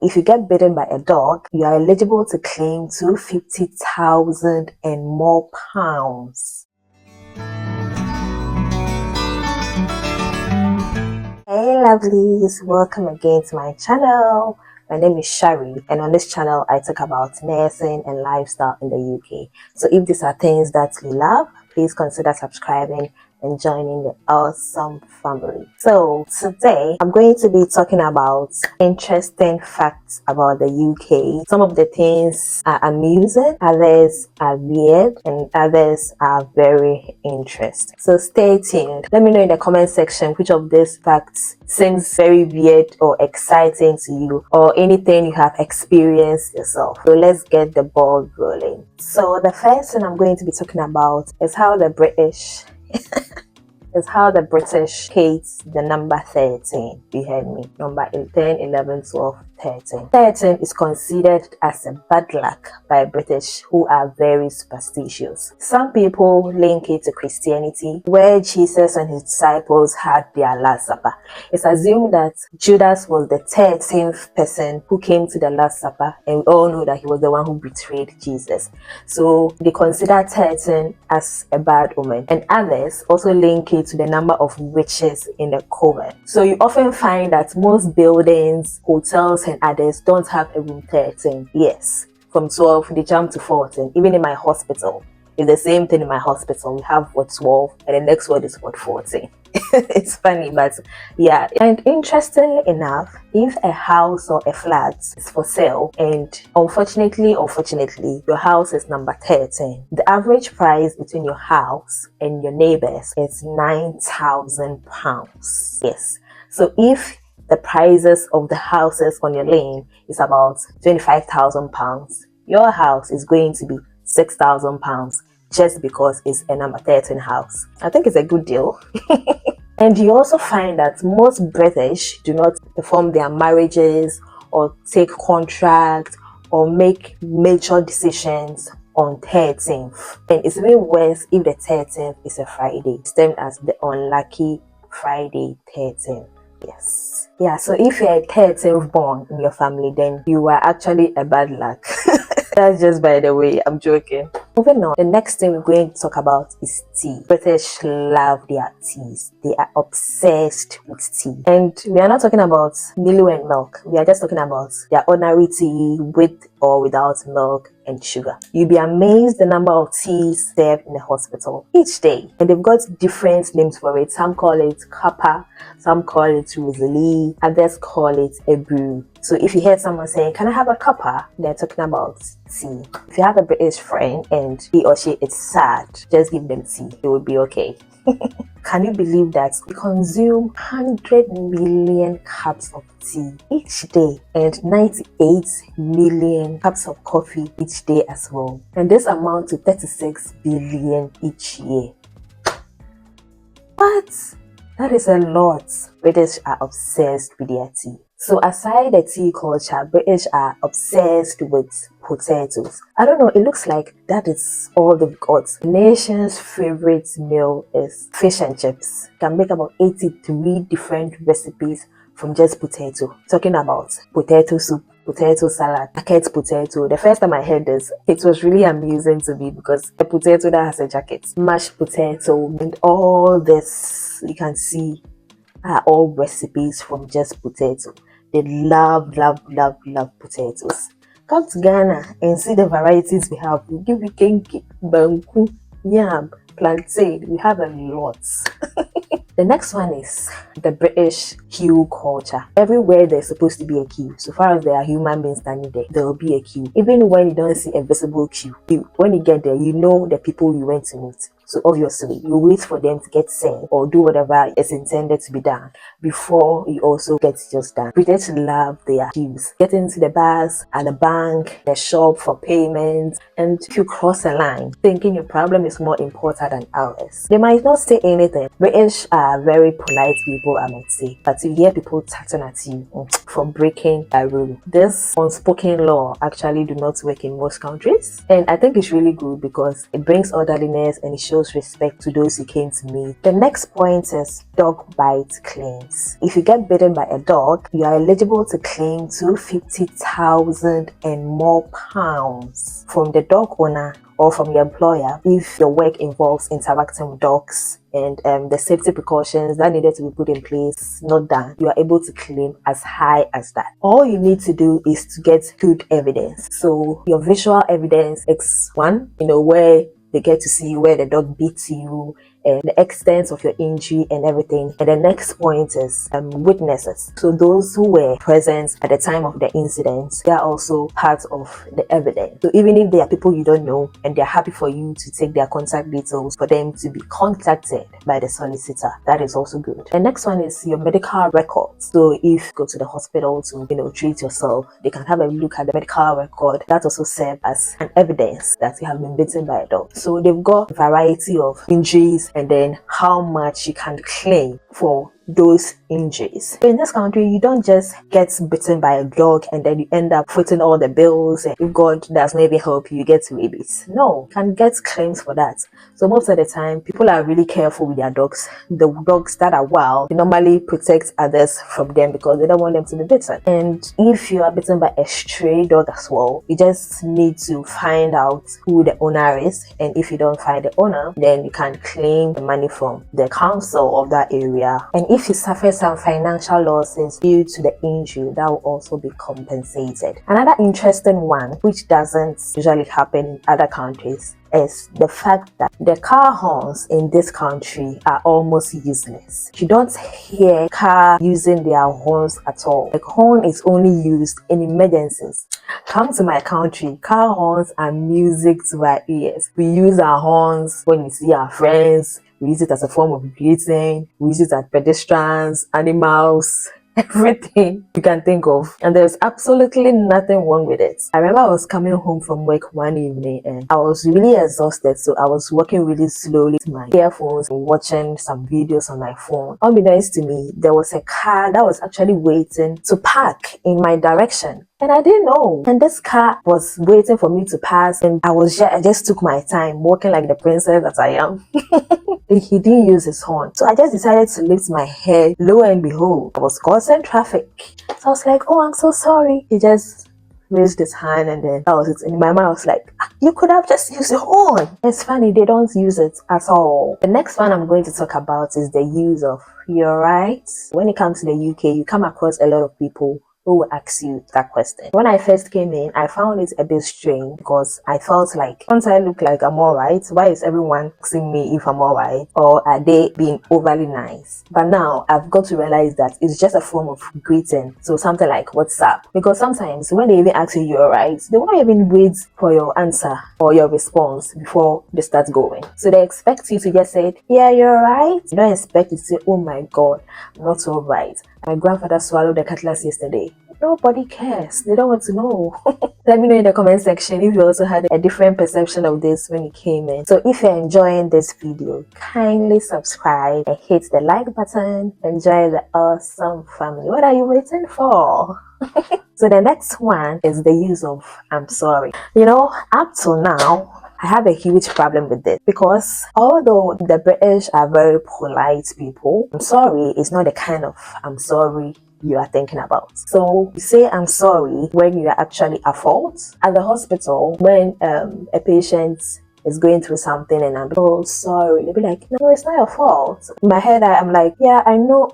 If you get bitten by a dog, you are eligible to claim 250,000 and more pounds. Hey lovelies, welcome again to my channel. My name is Sharry, and on this channel I talk about nursing and lifestyle in the UK. So if these are things that you love, please consider subscribing and joining the awesome family. So today I'm going to be talking about interesting facts about the UK. Some of the things are amusing, others are weird, and others are very interesting. So stay tuned. Let me know in the comment section which of these facts seems very weird or exciting to you, or anything you have experienced yourself. So let's get the ball rolling. So the first thing I'm going to be talking about is how the British hates the number 13. You heard me. Number 10, 11, 12, 13. 13 is considered as a bad luck by British who are very superstitious. Some people link it to Christianity, where Jesus and his disciples had their Last Supper. It's assumed that Judas was the 13th person who came to the Last Supper, and we all know that he was the one who betrayed Jesus. So they consider 13 as a bad omen, and others also link it to the number of witches in the coven. So you often find that most buildings, hotels, and others don't have a room 13. Yes, from 12 they jump to 14. Even in my hospital, it's the same thing in my hospital. We have what 12, and the next word is what 14. It's funny, but yeah. And interestingly enough, if a house or a flat is for sale and unfortunately your house is number 13, the average price between your house and your neighbors is £9,000. Yes, so if the prices of the houses on your lane is about £25,000, your house is going to be £6,000 just because it's a number 13 house. I think it's a good deal. And you also find that most British do not perform their marriages or take contracts or make major decisions on 13th. And it's even worse if the 13th is a Friday. It's termed as the unlucky Friday 13th. Yes. Yeah, so if you're a 13th born in your family, then you are actually a bad luck. That's just by the way, I'm joking. Moving on, the next thing we're going to talk about is tea. British love their teas. They are obsessed with tea. And we are not talking about Milo and milk. We are just talking about their ordinary tea with or without milk and sugar. You'll be amazed the number of teas served in the hospital each day. And they've got different names for it. Some call it cuppa, some call it rosalie, others call it a brew. So if you hear someone saying, "Can I have a cuppa?" they're talking about tea. If you have a British friend and he or she is sad, just give them tea. It will be okay. Can you believe that we consume 100 million cups of tea each day and 98 million cups of coffee each day as well? And this amounts to 36 billion each year. But that is a lot. British are obsessed with their tea. So aside the tea culture, British are obsessed with potatoes. I don't know, it looks like that is all they've got. The nation's favorite meal is fish and chips. You can make about 83 different recipes from just potato. Talking about potato soup, potato salad, jacket potato. The first time I heard this, it was really amusing to me because a potato that has a jacket, mashed potato, and all this you can see are all recipes from just potato. They love potatoes. Come to Ghana and see the varieties we have. We give you kenke, banku, yam, plantain. We have a lot. The next one is the British queue culture. Everywhere there's supposed to be a queue. So far as there are human beings standing there will be a queue. Even when you don't see a visible queue, when you get there, you know the people you went to meet. So obviously, you wait for them to get sent or do whatever is intended to be done before you also get yours done. British love their queues. Getting to the bus, at the bank, the shop for payments, and if you cross a line thinking your problem is more important than ours, they might not say anything. British are very polite people, I might say, but you hear people chatting at you for breaking a rule. This unspoken law actually do not work in most countries, and I think it's really good because it brings orderliness and it shows shows respect to those you came to meet. The next point is dog bite claims. If you get bitten by a dog, you are eligible to claim 250,000 and more pounds from the dog owner or from your employer if your work involves interacting with dogs and the safety precautions that needed to be put in place not done. You are able to claim as high as that. All you need to do is to get good evidence. So your visual evidence is one, where they get to see where the dog beats you and the extent of your injury and everything. And the next point is witnesses. So those who were present at the time of the incident, they are also part of the evidence. So even if they are people you don't know and they're happy for you to take their contact details for them to be contacted by the solicitor, that is also good. The next one is your medical records. So if you go to the hospital to treat yourself, they can have a look at the medical record. That also serves as an evidence that you have been bitten by a dog. So they've got a variety of injuries and then how much you can claim for those injuries. So in this country, you don't just get bitten by a dog and then you end up footing all the bills and if God does maybe help you get rabies. No, you can get claims for that. So most of the time, people are really careful with their dogs. The dogs that are wild, they normally protect others from them because they don't want them to be bitten. And if you are bitten by a stray dog as well, you just need to find out who the owner is. And if you don't find the owner, then you can claim the money from the council of that area. And if you suffer some financial losses due to the injury, that will also be compensated. Another interesting one, which doesn't usually happen in other countries, is the fact that the car horns in this country are almost useless. You don't hear car using their horns at all. The horn is only used in emergencies. Come to my country, car horns are music to our ears. We use our horns when we see our friends. We use it as a form of greeting. We use it as pedestrians, animals, everything you can think of, and there's absolutely nothing wrong with it. I remember I was coming home from work one evening and I was really exhausted, so I was walking really slowly to my earphones and watching some videos on my phone. Unbeknownst to me, there was a car that was actually waiting to park in my direction. And I didn't know. And this car was waiting for me to pass. And I just took my time walking like the princess that I am. He didn't use his horn. So I just decided to lift my head. Lo and behold, I was causing traffic. So I was like, oh, I'm so sorry. He just raised his hand and then that was it. In my mind, I was like, you could have just used your horn. It's funny, they don't use it at all. The next one I'm going to talk about is the use of your rights. When it comes to the UK, you come across a lot of people who will ask you that question. When I first came in, I found it a bit strange because I felt like, once I look like I'm alright, why is everyone asking me if I'm alright? Or are they being overly nice? But now I've got to realize that it's just a form of greeting. So something like what's up? Because sometimes when they even ask you you're alright, they won't even wait for your answer or your response before they start going. So they expect you to just say, yeah, you're alright. You don't expect you to say, oh my god, I'm not alright. My grandfather swallowed the cutlass yesterday. Nobody cares. They don't want to know. Let me know in the comment section if you also had a different perception of this when you came in. So if you're enjoying this video, kindly subscribe and hit the like button. Enjoy the awesome family. What are you waiting for? So the next one is the use of I'm sorry. Up till now, I have a huge problem with this because although the British are very polite people, I'm sorry is not the kind of I'm sorry you are thinking about. So you say I'm sorry when you are actually at fault. At the hospital, when a patient is going through something and I'm oh sorry, they'll be like, no, it's not your fault. In my head I'm like, yeah, I know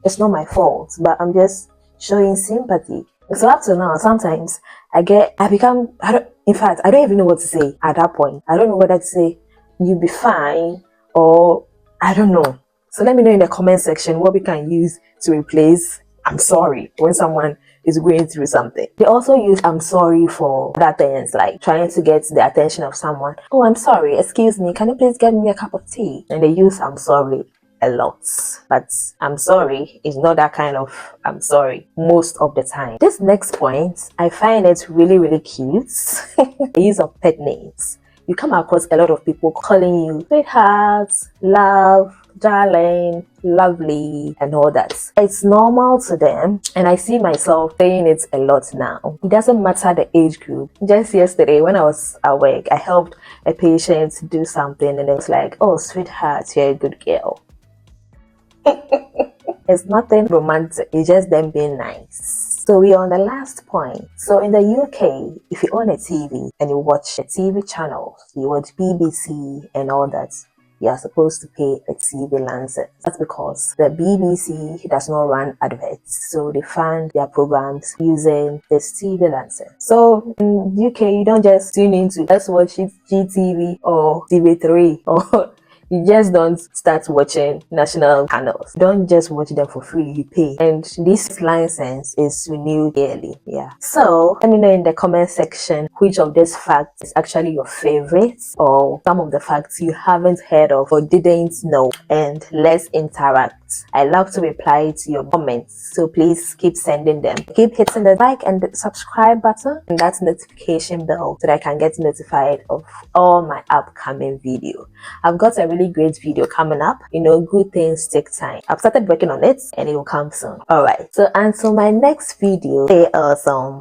it's not my fault, but I'm just showing sympathy. So up to now, sometimes I don't even know what to say at that point. I don't know whether to say you'll be fine or I don't know. So let me know in the comment section what we can use to replace I'm sorry when someone is going through something. They also use I'm sorry for other things like trying to get the attention of someone. Oh, I'm sorry, excuse me, can you please get me a cup of tea? And they use I'm sorry a lot, but I'm sorry is not that kind of I'm sorry most of the time. This next point, I find it really cute. The use of pet names. you come across a lot of people calling you sweetheart, love, darling, lovely, and all that. It's normal to them, and I see myself saying it a lot now. It doesn't matter the age group. Just yesterday when I was at work, I helped a patient do something, and it was like, oh sweetheart, you're a good girl. It's nothing romantic, it's just them being nice. So we're on the last point. So in the UK, if you own a TV and you watch a TV channel, you watch BBC and all that, you are supposed to pay a TV license. That's because the BBC does not run adverts, so they fund their programs using this TV license. So in UK, you don't just tune into let's watch it GTV or TV3 or you just don't start watching national channels. Don't just watch them for free, you pay. And this license is renewed yearly. Yeah. So let me know in the comment section which of these facts is actually your favorite, or some of the facts you haven't heard of or didn't know, and let's interact. I love to reply to your comments, so please keep sending them. Keep hitting the like and the subscribe button and that notification bell so that I can get notified of all my upcoming video. I've got a really great video coming up. You know, good things take time. I've started working on it and it will come soon. Alright, so until my next video, stay awesome.